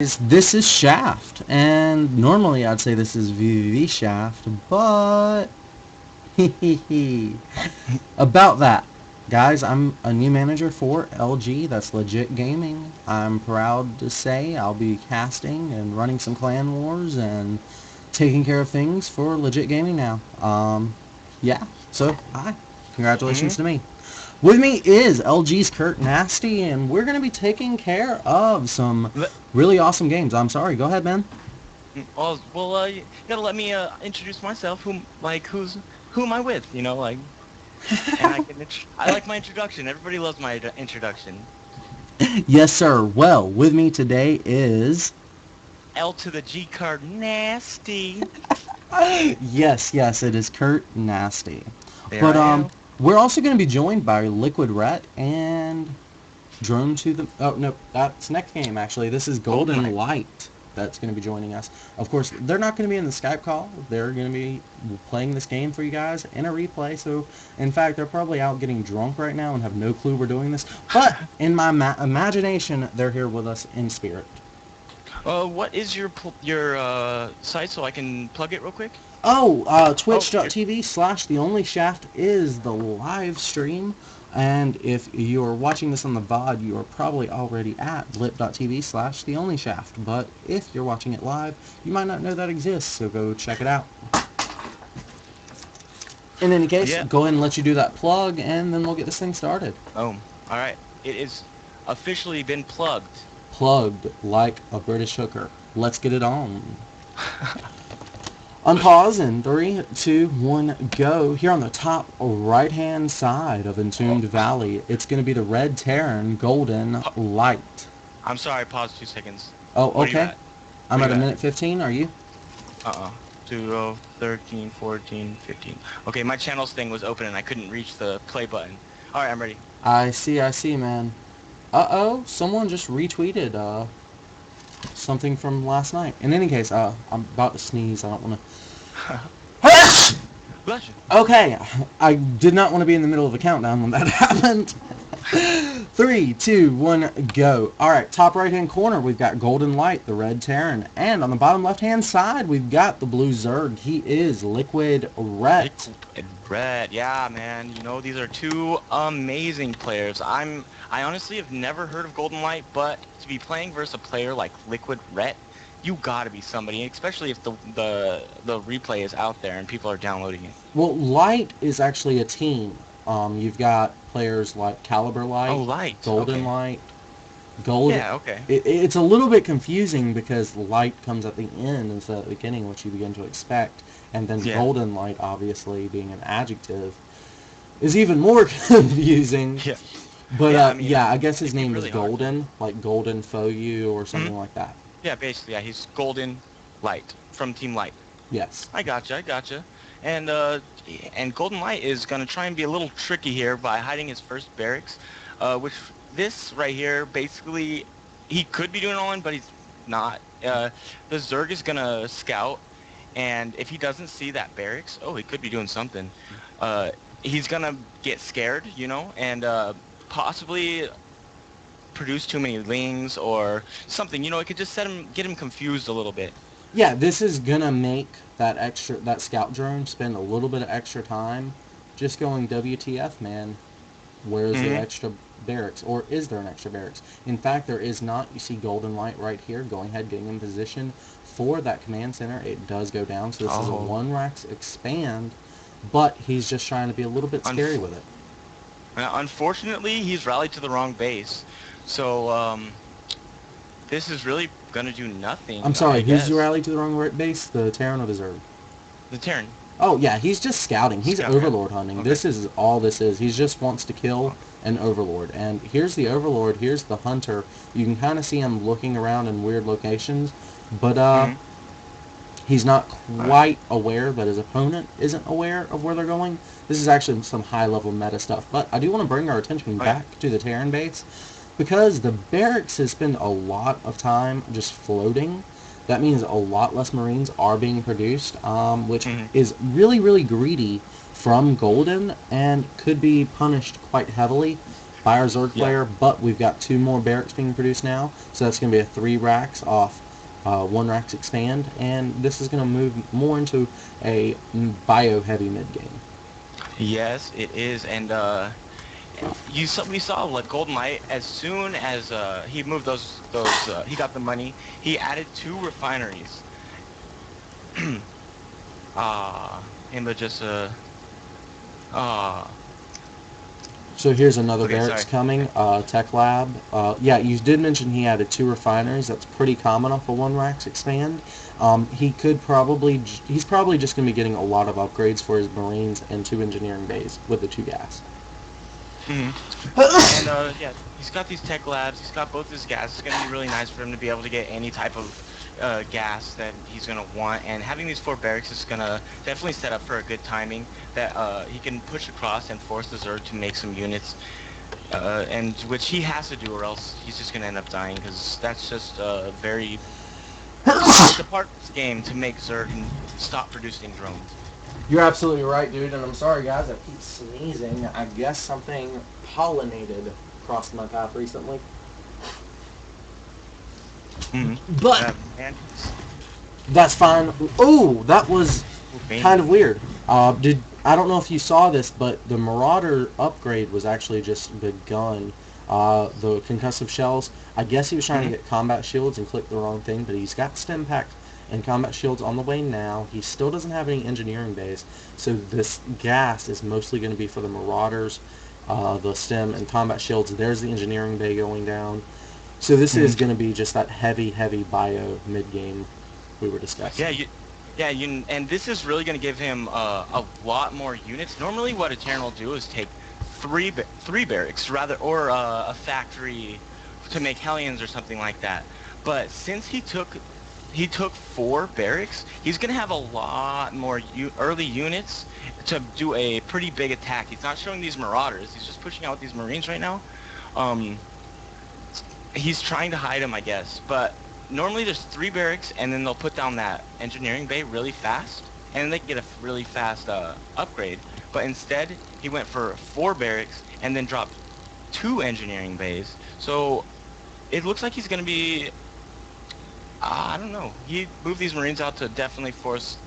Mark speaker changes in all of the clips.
Speaker 1: This is Shaft, and normally I'd say this is VVV Shaft, but about that. Guys, I'm a new manager for LG, that's Legit Gaming. I'm proud to say I'll be casting and running some clan wars and taking care of things for Legit Gaming now. Yeah, so hi.
Speaker 2: hmm
Speaker 1: Congratulations to me. With me is LG's Kurt Nasty, and we're going to be taking care of some
Speaker 2: Let,
Speaker 1: really awesome games. I'm sorry, go ahead, man.
Speaker 2: you gotta let me introduce myself. Who am I with? And I like my introduction. Everybody loves my introduction.
Speaker 1: Yes, sir. Well, with me today is...
Speaker 2: L to the G card, nasty.
Speaker 1: yes, it is Kurt Nasty.
Speaker 2: There
Speaker 1: But
Speaker 2: I am.
Speaker 1: we're also going to be joined by Liquid Ret and Drone to the... Oh, no, that's next game, actually. This is
Speaker 2: Golden
Speaker 1: Golden
Speaker 2: Light.
Speaker 1: Light that's going to be joining us. Of course, they're not going to be in the Skype call. They're going to be playing this game for you guys in a replay. So, in fact, they're probably out getting drunk right now and have no clue we're doing this. But in my imagination, they're here with us in spirit.
Speaker 2: What is your site so I can plug it real quick?
Speaker 1: Oh,
Speaker 2: Oh, here.
Speaker 1: twitch.tv/ The Only Shaft is the live stream. And if you're watching this on the VOD, you are probably already at blip.tv/ The Only Shaft. But if you're watching it live, you might not know that exists, so go check it out. In any case,
Speaker 2: Yeah.
Speaker 1: go ahead and let you do that plug, and then we'll get this thing started.
Speaker 2: Oh, all right. It is officially been plugged.
Speaker 1: Plugged like a British hooker. Let's get it on. Unpause in 3, 2, 1, go. Here on the top right-hand side of
Speaker 2: Oh,
Speaker 1: Entombed Valley, it's going to be the red Terran Golden Light.
Speaker 2: I'm sorry. Pause 2 seconds.
Speaker 1: Oh,
Speaker 2: What are you
Speaker 1: okay.
Speaker 2: at?
Speaker 1: I'm
Speaker 2: What are
Speaker 1: at
Speaker 2: you
Speaker 1: a
Speaker 2: at?
Speaker 1: minute 15. Are you?
Speaker 2: 2, 13, 14, 15. Okay, my channels thing was open and I couldn't reach the play button. All right, I'm ready.
Speaker 1: I see, man. Uh-oh, someone just retweeted something from last night. In any case, I'm about to sneeze. I don't want to...
Speaker 2: Bless you.
Speaker 1: Okay, I did not want to be in the middle of a countdown when that happened. 3, 2, 1, go. Alright, top right hand corner, we've got Golden Light, the red Terran. And on the bottom left hand side, we've got the blue Zerg. He is Liquid Ret.
Speaker 2: Liquid Red. Yeah, man. These are two amazing players. I honestly have never heard of Golden Light, but to be playing versus a player like Liquid Red, you gotta be somebody, especially if the replay is out there and people are downloading it.
Speaker 1: Well, Light is actually a team. You've got players like Caliber
Speaker 2: Oh,
Speaker 1: Light,
Speaker 2: Light.
Speaker 1: Golden
Speaker 2: Okay.
Speaker 1: Light, Gold.
Speaker 2: Yeah, okay.
Speaker 1: It's a little bit confusing because light comes at the end instead of the beginning, which you begin to expect, and then
Speaker 2: Yeah.
Speaker 1: golden light, obviously being an adjective, is even more confusing.
Speaker 2: Yeah.
Speaker 1: But
Speaker 2: Yeah, I mean,
Speaker 1: yeah, I guess his
Speaker 2: it'd be
Speaker 1: name is
Speaker 2: really hard.
Speaker 1: Golden, like Golden Foyu or
Speaker 2: Mhm.
Speaker 1: something like that.
Speaker 2: Yeah, basically, yeah, he's Golden Light from Team Light.
Speaker 1: Yes.
Speaker 2: I gotcha. And uh, and Golden Light is gonna try and be a little tricky here by hiding his first barracks, which this right here basically he could be doing all in, but he's not. The Zerg is gonna scout, and if he doesn't see that barracks, oh, he could be doing something. Uh, he's gonna get scared, and possibly produce too many lings or something. It could just get him confused a little bit.
Speaker 1: Yeah, this is gonna make that scout drone spend a little bit of extra time just going WTF, man. Where is the
Speaker 2: hmm
Speaker 1: extra barracks? Or is there an extra barracks? In fact, there is not. You see Golden Light right here, going ahead, getting in position for that command center. It does go down, so this is a
Speaker 2: Oh,
Speaker 1: one racks expand, but he's just trying to be a little bit scary
Speaker 2: unf
Speaker 1: with it.
Speaker 2: unfortunately, he's rallied to the wrong base. So, this is really gonna do
Speaker 1: I'm
Speaker 2: nothing,
Speaker 1: sorry,
Speaker 2: I
Speaker 1: who's the
Speaker 2: guess.
Speaker 1: rally to the wrong base? The Terran or the Zerg?
Speaker 2: The Terran.
Speaker 1: Oh yeah, he's just scouting. He's
Speaker 2: Scout, yeah.
Speaker 1: Overlord hunting.
Speaker 2: Okay.
Speaker 1: This is all this is. He just wants to kill an Overlord. And here's the Overlord. Here's the Hunter. You can kind of see him looking around in weird locations, but
Speaker 2: Mm-hmm.
Speaker 1: he's not
Speaker 2: All right.
Speaker 1: quite aware that his opponent isn't aware of where they're going. This is actually some high-level meta stuff. But I do want to bring our attention
Speaker 2: Oh, yeah.
Speaker 1: back to the Terran base because the barracks has spent a lot of time just floating. That means a lot less Marines are being produced, which
Speaker 2: Mm-hmm.
Speaker 1: is really, really greedy from Golden and could be punished quite heavily by our Zerg
Speaker 2: Yeah.
Speaker 1: player, but we've got 2 more barracks being produced now, so that's going to be a 3 racks off 1 racks expand, and this is going to move more into a bio-heavy mid-game.
Speaker 2: Yes, it is, and we saw like GoldenLight as soon as he moved those he got the money. He added 2 refineries. And but just ah
Speaker 1: So here's another
Speaker 2: okay,
Speaker 1: barracks
Speaker 2: sorry.
Speaker 1: coming, Tech Lab. Yeah, you did mention he added 2 refineries. That's pretty common off a 1 racks expand. He's probably just going to be getting a lot of upgrades for his Marines and 2 engineering bays with the 2 gas.
Speaker 2: Hmm. And yeah, he's got these tech labs. He's got both his gas. It's gonna be really nice for him to be able to get any type of gas that he's gonna want. And having these 4 barracks is gonna definitely set up for a good timing that he can push across and force the Zerg to make some units, and which he has to do, or else he's just gonna end up dying because that's just very. It's a part of this game to make Zerg stop producing drones.
Speaker 1: You're absolutely right, dude, and I'm sorry, guys, I keep sneezing. I guess something pollinated crossed my path recently.
Speaker 2: Hmm.
Speaker 1: But
Speaker 2: And
Speaker 1: that's fine. Oh, that was kind of
Speaker 2: mainly.
Speaker 1: weird. I don't know if you saw this, but the Marauder upgrade was actually just begun. The concussive shells. I guess he was trying to get combat shields and clicked the wrong thing, but he's got stim pack and combat shields on the way now. He still doesn't have any engineering bays, so this gas is mostly going to be for the Marauders, the stim and combat shields. There's the engineering bay going down. So this is going to be just that heavy, heavy bio mid game we were discussing.
Speaker 2: Yeah, and this is really going to give him a lot more units. Normally, what a Terran will do is take three barracks, rather, or a factory to make Hellions or something like that. But since he took 4 barracks, he's going to have a lot more early units to do a pretty big attack. He's not showing these Marauders. He's just pushing out these Marines right now. Um, he's trying to hide him, I guess, but normally there's 3 barracks and then they'll put down that engineering bay really fast and they can get a really fast upgrade. But instead he went for 4 barracks and then dropped 2 engineering bays. So it looks like he's going to be I don't know, he moved these Marines out to definitely force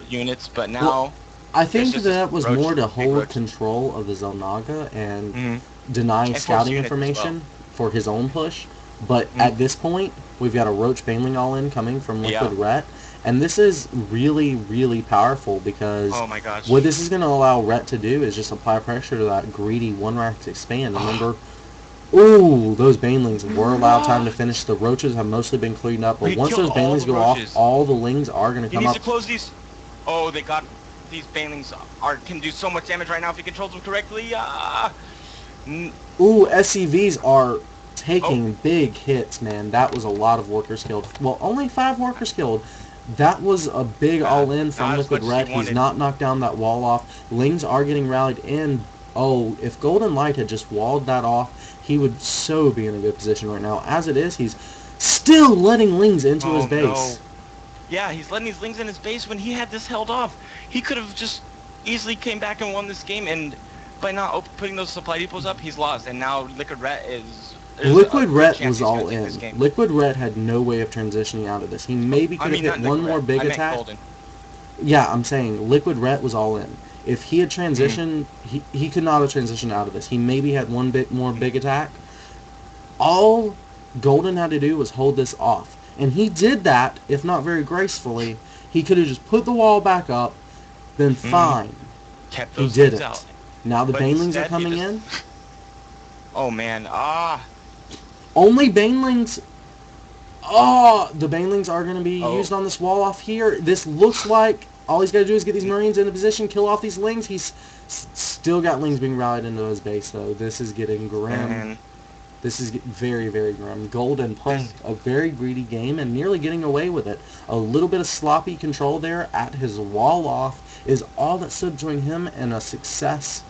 Speaker 2: units, but
Speaker 1: Well,
Speaker 2: now
Speaker 1: I
Speaker 2: there's
Speaker 1: think
Speaker 2: just this
Speaker 1: that was
Speaker 2: roach,
Speaker 1: more to
Speaker 2: big
Speaker 1: hold
Speaker 2: roach.
Speaker 1: control of the Zelnaga and
Speaker 2: Hmm.
Speaker 1: denying
Speaker 2: And force
Speaker 1: scouting
Speaker 2: units as well.
Speaker 1: information for his own push. But
Speaker 2: Mm.
Speaker 1: at this point, we've got a Roach Baneling all-in coming from Liquid
Speaker 2: Yeah.
Speaker 1: Ret, and this is really, really powerful because
Speaker 2: Oh my
Speaker 1: what
Speaker 2: gosh.
Speaker 1: this is going to allow Ret to do is just apply pressure to that greedy one-rack to expand. Remember, ooh, those Banelings were allowed time to
Speaker 2: What?
Speaker 1: finish. The Roaches have mostly been cleaned up, but
Speaker 2: He
Speaker 1: once
Speaker 2: killed
Speaker 1: those
Speaker 2: all
Speaker 1: Banelings
Speaker 2: the
Speaker 1: go off,
Speaker 2: roaches.
Speaker 1: all the Lings are going to
Speaker 2: He
Speaker 1: come
Speaker 2: needs
Speaker 1: up.
Speaker 2: to close these. Oh, they got these banelings can do so much damage right now if he controls them correctly. Mm,
Speaker 1: Ooh, SCVs are
Speaker 2: oh,
Speaker 1: taking big hits, man. That was a lot of workers killed. Well, only 5 workers killed. That was a big all-in from
Speaker 2: not as
Speaker 1: Liquid
Speaker 2: much as he
Speaker 1: Red. He's
Speaker 2: wanted.
Speaker 1: not knocked down that wall off. Lings are getting rallied in. Oh, if GoldenLight had just walled that off, he would so be in a good position right now. As it is, he's still letting Lings into his
Speaker 2: Oh
Speaker 1: base.
Speaker 2: no. Yeah, he's letting these lings in his base when he had this held off. He could have just easily came back and won this game, and by not putting those supply depots up, he's lost. And now Liquid Rat is there's a
Speaker 1: Liquid
Speaker 2: good
Speaker 1: Ret
Speaker 2: chance
Speaker 1: was
Speaker 2: he's gonna
Speaker 1: all
Speaker 2: take this
Speaker 1: in.
Speaker 2: game.
Speaker 1: Liquid Ret had no way of transitioning out of this. He
Speaker 2: Oh,
Speaker 1: maybe
Speaker 2: I
Speaker 1: could have
Speaker 2: mean
Speaker 1: hit
Speaker 2: not
Speaker 1: one
Speaker 2: Liquid
Speaker 1: more
Speaker 2: Rat.
Speaker 1: big
Speaker 2: I meant
Speaker 1: attack.
Speaker 2: Golden.
Speaker 1: Yeah, I'm saying Liquid Ret was all in. If he had
Speaker 2: Mm,
Speaker 1: transitioned, he could not have transitioned out of this. He maybe had one bit more big attack. All Golden had to do was hold this off. And he did that, if not very gracefully. He could have just put the wall back up, then
Speaker 2: mm,
Speaker 1: fine.
Speaker 2: kept
Speaker 1: He
Speaker 2: those lings
Speaker 1: didn't.
Speaker 2: out,
Speaker 1: Now the
Speaker 2: but
Speaker 1: Banelings are
Speaker 2: instead he
Speaker 1: coming
Speaker 2: just.
Speaker 1: in.
Speaker 2: Oh man.
Speaker 1: Only Banelings. Oh, the Banelings are going to be
Speaker 2: Oh.
Speaker 1: used on this wall off here. This looks like all he's got to do is get these Marines into position, kill off these Lings. He's still got Lings being rallied into his base, though. This is getting grim.
Speaker 2: Man,
Speaker 1: This is very, very grim. Golden playing
Speaker 2: this.
Speaker 1: a very greedy game and nearly getting away with it. A little bit of sloppy control there at his wall off is all that stood between him and a success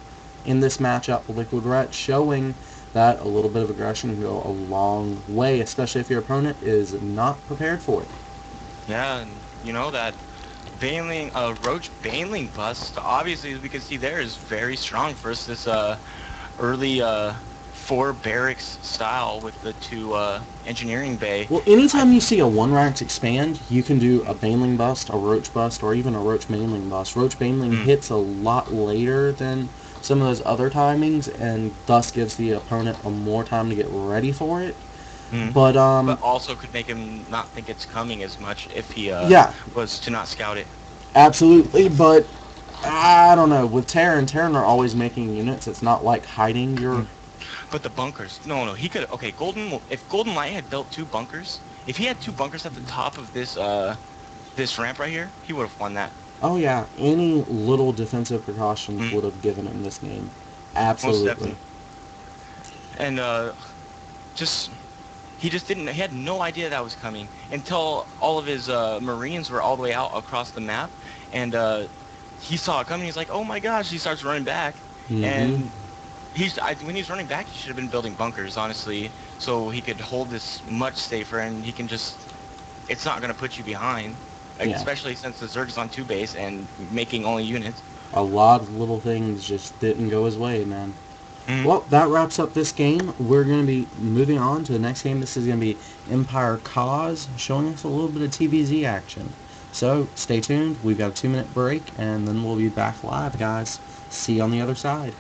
Speaker 1: in this matchup with Liquid Ret, showing that a little bit of aggression can go a long way, especially if your opponent is not prepared for it.
Speaker 2: Yeah, and you know that Baneling, Roach Baneling bust. Obviously, as we can see there, is very strong versus this early four barracks style with the two engineering bay.
Speaker 1: Well,
Speaker 2: I
Speaker 1: anytime you see a one-ranked expand, you can do a
Speaker 2: mm,
Speaker 1: Baneling bust, a Roach bust, or even a Roach Baneling bust. Roach Baneling
Speaker 2: mm,
Speaker 1: hits a lot later than some of those other timings, and thus gives the opponent a more time to get ready for it.
Speaker 2: mm.
Speaker 1: But
Speaker 2: But also could make him not think it's coming as much if he
Speaker 1: yeah,
Speaker 2: was to not scout it.
Speaker 1: absolutely. But I don't know. With Terran are always making units. It's not like hiding your.
Speaker 2: Mm. But the bunkers, no, no, he could. Okay, if Golden Light had built two bunkers, if he had two bunkers at the top of this ramp right here, he would have won that.
Speaker 1: Oh yeah, any little defensive precautions
Speaker 2: Mm,
Speaker 1: would have given him this game.
Speaker 2: most
Speaker 1: Absolutely.
Speaker 2: definitely. And just he just didn't. He had no idea that was coming until all of his Marines were all the way out across the map, and he saw it coming. He's like, "Oh my gosh!" He starts running back,
Speaker 1: Mm-hmm.
Speaker 2: and when he's running back, he should have been building bunkers, honestly, so he could hold this much safer, and he can just. It's not gonna put you behind, like,
Speaker 1: Yeah.
Speaker 2: especially since the Zerg is on two base and making only units.
Speaker 1: A lot of little things just didn't go his way, man.
Speaker 2: Mm-hmm.
Speaker 1: Well, that wraps up this game. We're going to be moving on to the next game. This is going to be Empire Cause, showing us a little bit of TBZ action. So stay tuned. We've got a 2-minute break, and then we'll be back live, guys. See you on the other side.